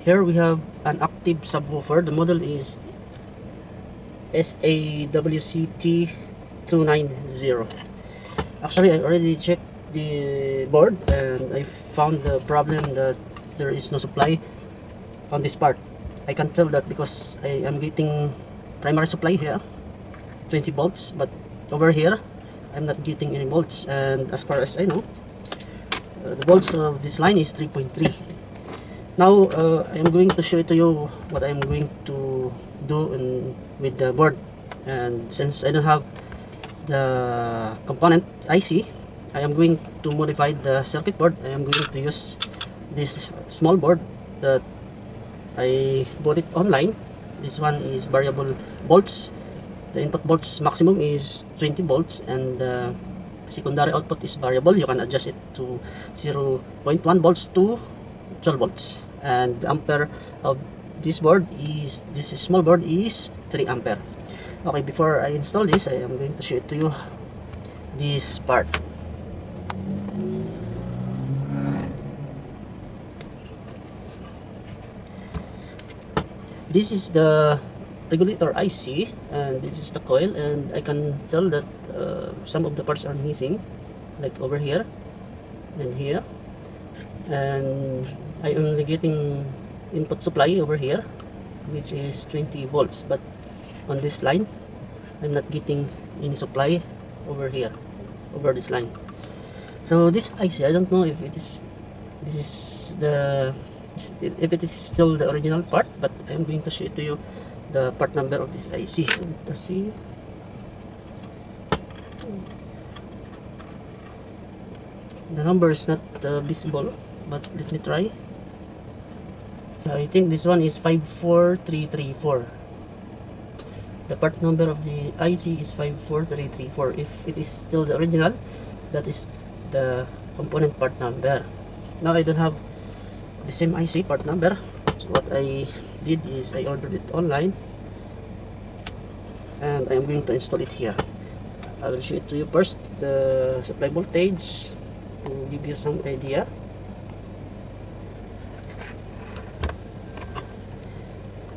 Here we have an active subwoofer. The model is SA-WCT290. Actually, I already checked the board and I found the problem that there is no supply on this part. I can tell that because I am getting primary supply here, 20 volts, but over here I'm not getting any volts, and as far as I know, the volts of this line is 3.3. Now I am going to show it to you what I am going to do with the board. And since I don't have the component IC, I am going to modify the circuit board. I am going to use this small board that I bought it online. This one is variable volts. The input volts maximum is 20 volts and the secondary output is variable. You can adjust it to 0.1 volts to 12 volts, and the ampere of this small board is 3 ampere. Okay, before I install this, I am going to show it to you this part. This is the regulator IC and this is the coil, and I can tell that some of the parts are missing, like over here and here, and I am only getting input supply over here which is 20 volts, but on this line I'm not getting any supply over here, over this line. So this IC, I don't know if it is if it is still the original part, but I'm going to show it to you the part number of this IC. So let's see. The number is not visible, but let me try. I think this one is 54334. The part number of the IC is 54334. If it is still the original, that is the component part number. Now I don't have the same IC part number. So what I did is I ordered it online and I am going to install it here. I will show it to you first, the supply voltage, to give you some idea.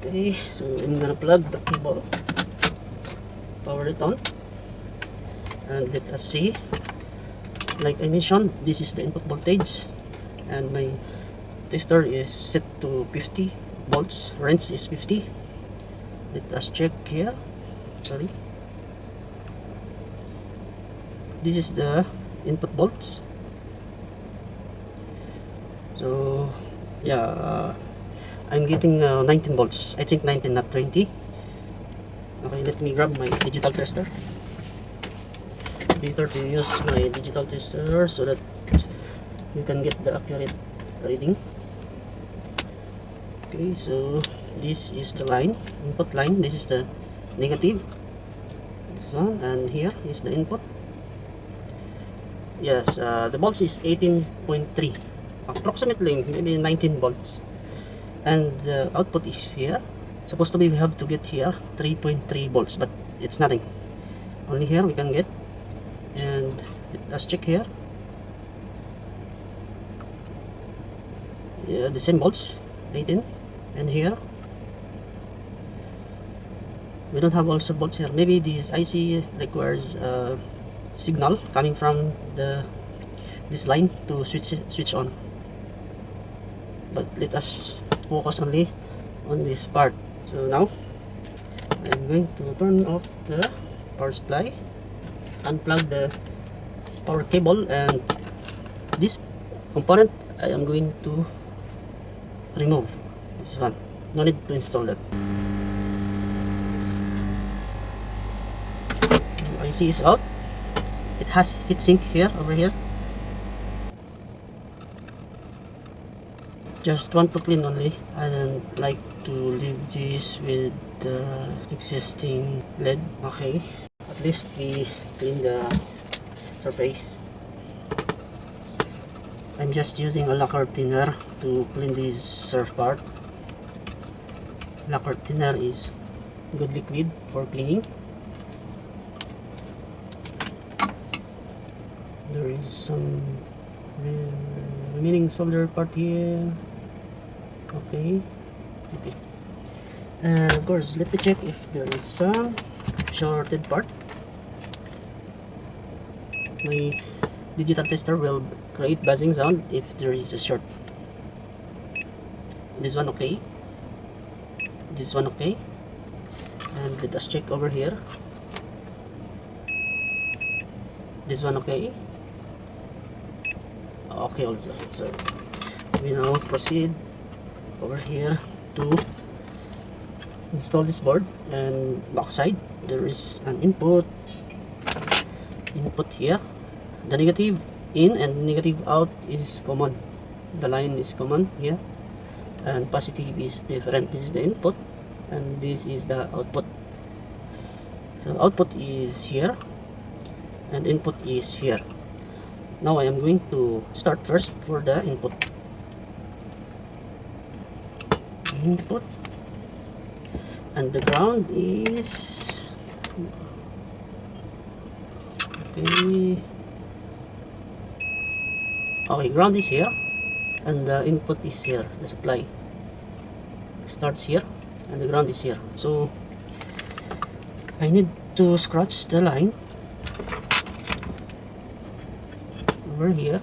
Okay, so I'm gonna plug the cable, power it on, and let us see. Like I mentioned, this is the input voltage and my tester is set to 50 volts, range is 50. Let us check here. Sorry, this is the input volts. So yeah, I'm getting 19 volts. I think 19, not 20. Okay, let me grab my digital tester. Better to use my digital tester so that you can get the accurate reading. Okay, so this is the line, input line. This is the negative, this one, and here is the input. Yes, the volts is 18.3, approximately maybe 19 volts, and the output is here. Supposed to be we have to get here 3.3 volts, but it's nothing. Only here we can get, and let's check here. Yeah, the same volts, 18, and here we don't have also volts here. Maybe this IC requires signal coming from this line to switch on, but let us focus only on this part. So now I'm going to turn off the power supply, unplug the power cable, and this component I am going to remove. This one, no need to install that. IC is out. It has heatsink here, over here. Just want to clean only. I don't like to leave this with the existing LED. Okay, at least we clean the surface. I'm just using a lacquer thinner to clean this surf part. Lacquer thinner is good liquid for cleaning. There is some remaining solder part here. Okay. Okay. And of course, let me check if there is some shorted part. My digital tester will create buzzing sound if there is a short. This one okay. This one okay. And let us check over here. This one okay. Okay also. So we now proceed over here to install this board, and backside there is an input here. The negative in and negative out is common. The line is common here, and positive is different. This is the input and this is the output. So output is here and input is here. Now I am going to start first for the input. And the ground is okay. Okay, ground is here and the input is here. The supply starts here and the ground is here. So I need to scratch the line over here.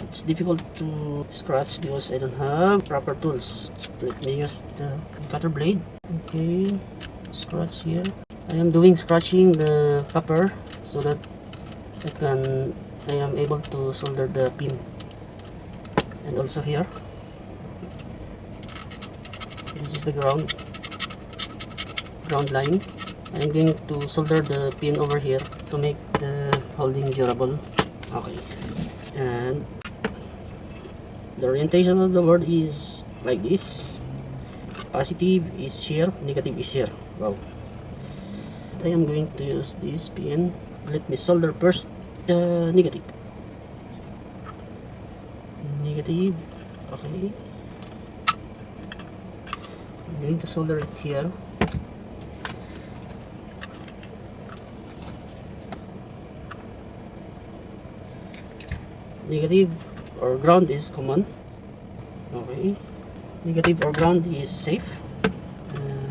It's difficult to scratch because I don't have proper tools. Let me use the cutter blade. Okay, scratch here. I am doing scratching the copper so that I am able to solder the pin. And also here, this is the ground line. I am going to solder the pin over here to make the holding durable. Okay, and the orientation of the board is like this. Positive is here, negative is here. Wow. I am going to use this pin. Let me solder first the negative. Okay. I'm going to solder it here. Negative or ground is common. Okay. Negative or ground is safe.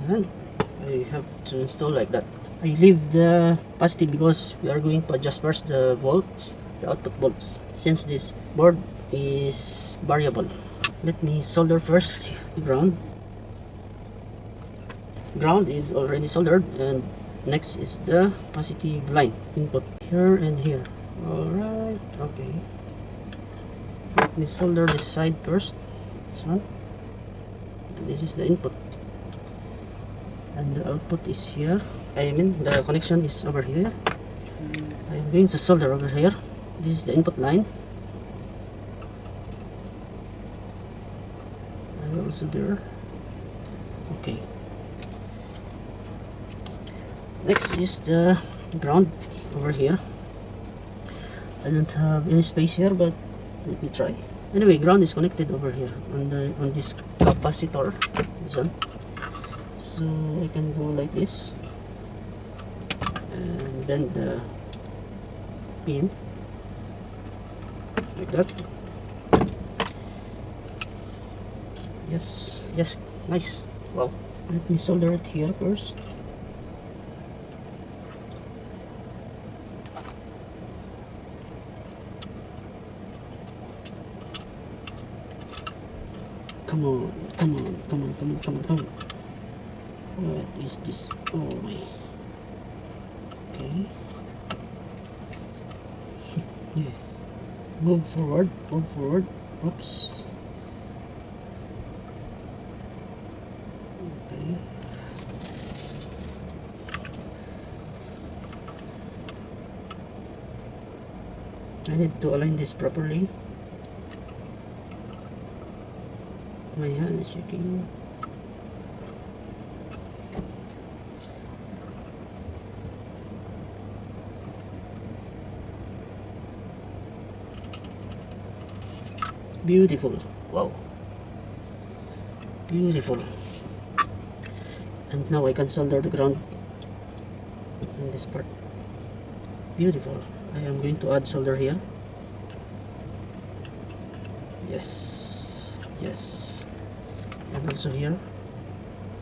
And I have to install like that. I leave the positive because we are going to adjust first the volts, the output volts, since this board is variable. Let me solder first the ground. Ground is already soldered, and next is the positive line input here and here. Alright, okay. Let me solder this side first. This one. And this is the input. And the output is here. I mean the connection is over here. I'm going to solder over here. This is the input line. And also there. Okay. Next is the ground over here. I don't have any space here, but let me try. Anyway, ground is connected over here on this capacitor. This one. So I can go like this, and then the pin like that. Yes, nice. Wow. Let me solder it here first. Come on. What is this? Oh my. Okay. Yeah. Move forward. Oops. Okay. I need to align this properly. My hand is shaking. Beautiful. Wow. Beautiful. And now I can solder the ground in this part. Beautiful. I am going to add solder here. Yes. and also here.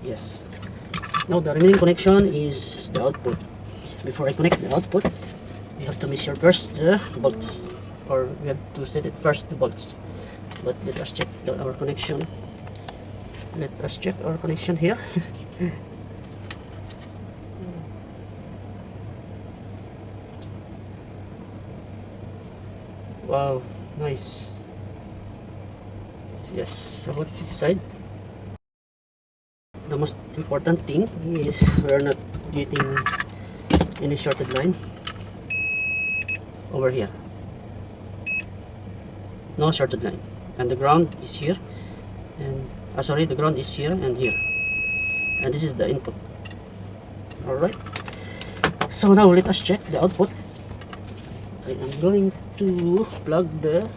Yes. Now the remaining connection is the output. Before I connect the output, we have to measure first the bolts, or we have to set it first the bolts. But let us check our connection. Let us check our connection here. Wow, nice. Yes, about this side, the most important thing is we're not getting any shorted line over here. No shorted line, and the ground is here, and sorry, the ground is here and here, and this is the input. All right, so now let us check the output. I am going to plug the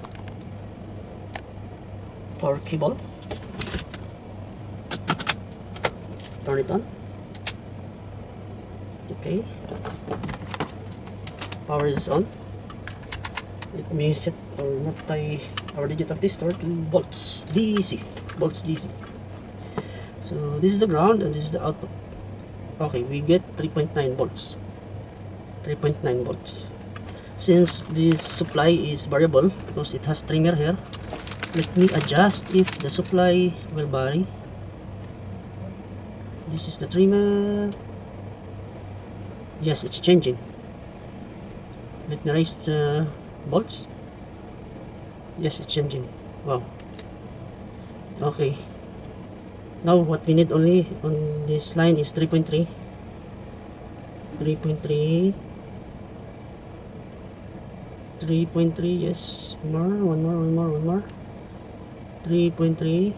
power cable, turn it on. Okay, power is on. Let me set our digital tester to volts DC. So this is the ground and this is the output. Okay, we get 3.9 volts. 3.9 volts. Since this supply is variable because it has trimmer here, let me adjust if the supply will vary. This is the trimmer. Yes, it's changing. Let me raise the volts. Yes, it's changing. Wow. Okay. Now what we need only on this line is 3.3. 3.3. 3.3. Yes. One more. 3.3.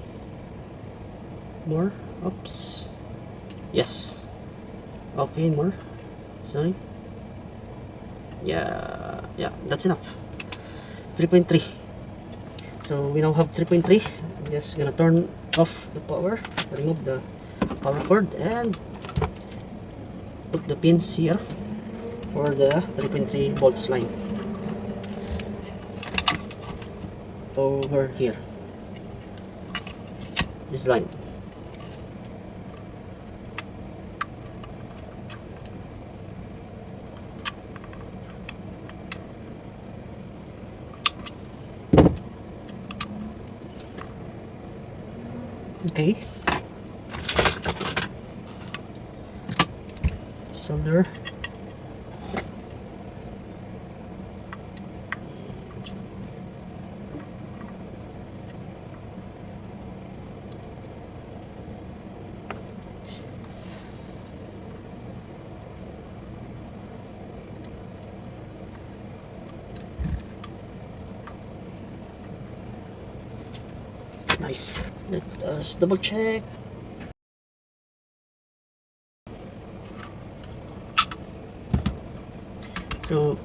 More. Oops. Yes. Okay, more. Sorry. Yeah, that's enough. 3.3. So we now have 3.3. I'm just gonna turn off the power, remove the power cord, and put the pins here for the 3.3 volts line over here. This line. Okay. Solder. Nice. Let us double check. So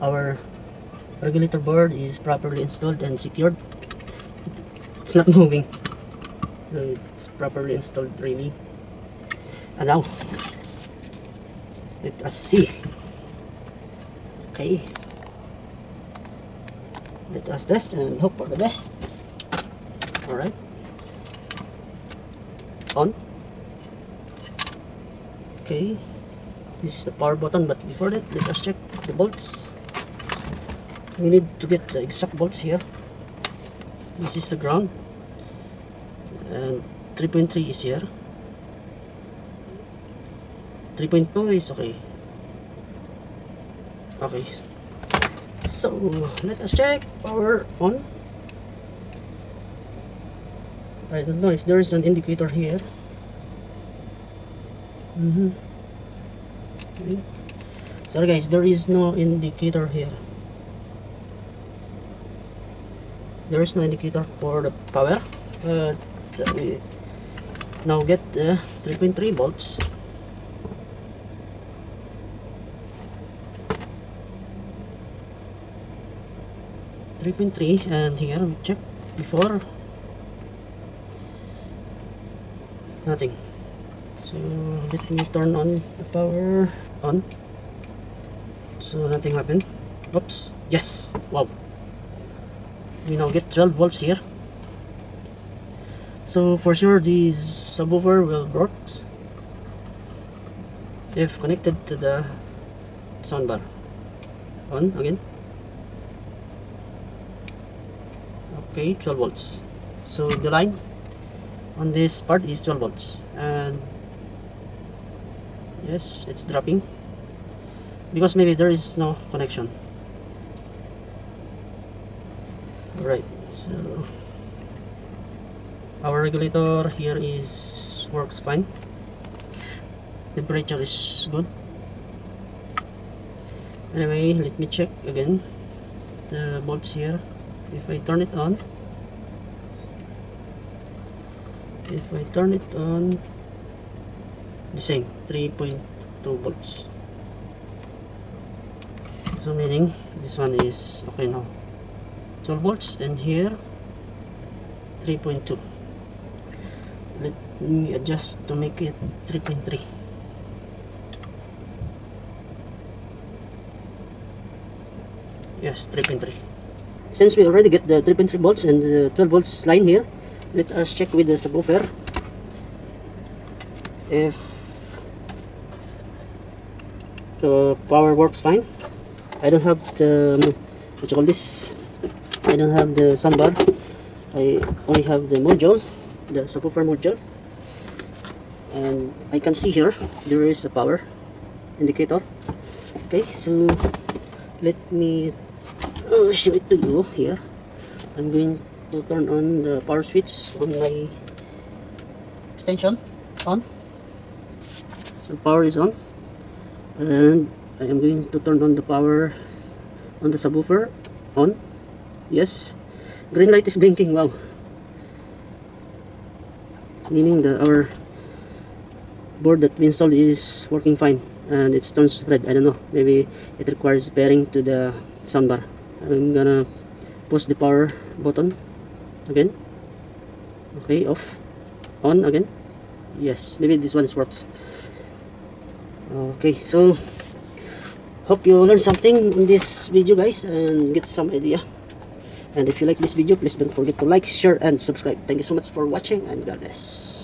our regulator board is properly installed and secured. It's not moving, so it's properly installed really. And now let us see. Okay, let us test and hope for the best. All right, on. Okay, this is the power button, but before that, let us check the bolts. We need to get the exact bolts here. This is the ground, and 3.3 is here. 3.2 is okay. Okay, so let us check power on. I don't know if there is an indicator here. Okay. Sorry guys, there is no indicator here. There is no indicator for the power, but we now get the 3.3 volts. And here we check before. Nothing. So let me turn on the power on. So nothing happened. Oops. Yes. Wow. We now get 12 volts here. So for sure this subwoofer will works if connected to the soundbar. On again. Okay, 12 volts. So the line on this part is 12 volts, and yes, it's dropping because maybe there is no connection. Alright, so our regulator here is works fine. Temperature is good. Anyway, let me check again the volts here. If I turn it on, the same 3.2 volts. So meaning this one is okay now, 12 volts, and here 3.2. Let me adjust to make it 3.3. Yes, 3.3. Since we already get the 3.3 volts and the 12 volts line here, let us check with the subwoofer if the power works fine. I don't have the, what you call this, I don't have the soundbar. I only have the module, the subwoofer module, and I can see here there is a power indicator. Okay, so let me show it to you here. I'm going to turn on the power switch on my extension on. So power is on, and I am going to turn on the power on the subwoofer on. Yes, green light is blinking. Wow, meaning that our board that we installed is working fine, and it turns red. I don't know, maybe it requires pairing to the soundbar. I'm gonna push the power button again. Okay, off, on again. Yes, maybe this one works. Okay, so hope you learned something in this video, guys, and get some idea. And if you like this video, please don't forget to like, share, and subscribe. Thank you so much for watching, and God bless.